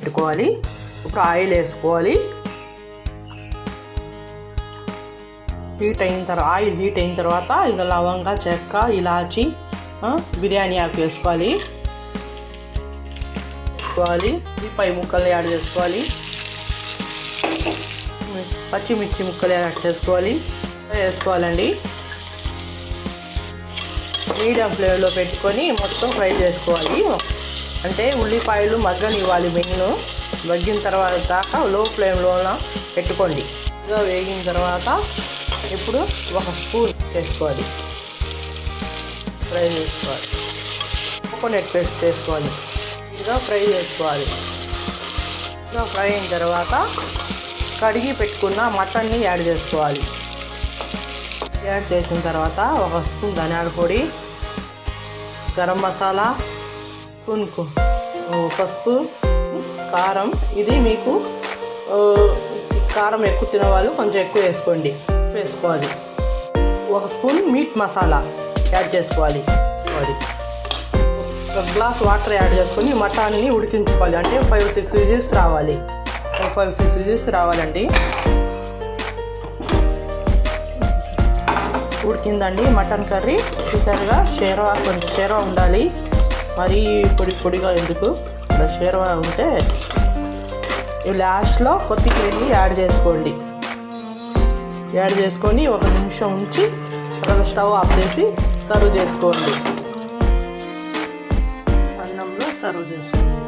పెట్టుకోవాలి. ఇప్పుడు ఆయిల్ వేసుకోవాలి. ఆయిల్ హీట్ అయిన తర్వాత ఇక లవంగా, చెక్క, ఇలాచి, బిర్యానీ ఆకు వేసుకోవాలి. ఉల్లిపాయ ముక్కలు యాడ్ చేసుకోవాలి. పచ్చిమిర్చి ముక్కలు యాడ్ వేసుకోవాలండి. మీడియం ఫ్లేమ్లో పెట్టుకొని మొత్తం ఫ్రై చేసుకోవాలి. అంటే ఉల్లిపాయలు మగ్గనివ్వాలి. మగ్గిన తర్వాత దాకా లో ఫ్లేమ్లో పెట్టుకోండి. వేగిన తర్వాత ఇప్పుడు ఒక స్పూన్ వేసుకోవాలి. ఫ్రై చేసుకోవాలి. కోకోనట్ పేస్ట్ వేసుకోవాలి. ఇలా ఫ్రై చేసుకోవాలి. ఇలా ఫ్రై అయిన తర్వాత కడిగి పెట్టుకున్న మటన్ని యాడ్ చేసుకోవాలి. యాడ్ చేసిన తర్వాత ఒక స్పూన్ ధనియాల పొడి, గరం మసాలా, పసుపు, కారం. ఇది మీకు కారం ఎక్కువ తినేవాళ్ళు కొంచెం ఎక్కువ వేసుకోవాలి. ఒక స్పూన్ మీట్ మసాలా యాడ్ చేసుకోవాలి. ఒక గ్లాస్ వాటర్ యాడ్ చేసుకొని మటన్ని ఉడికించుకోవాలి. అంటే 5-6 విజిల్స్ రావాలి. 5-6 విజిల్స్ రావాలండి. ఉడికిందండి మటన్ కర్రీ. చూసారుగా కొంచెం షేర్వా ఉండాలి. మరీ పొడిగా ఎందుకు, ఇలా షేర్వా ఉంటే లాస్ట్లో కొత్తిమీరని యాడ్ చేసుకొని 1 నిమిషం ఉంచి తర్వాత స్టవ్ ఆఫ్ చేసి సర్వ్ చేసుకోండి. అన్నంలో సర్వ్ చేసుకోండి.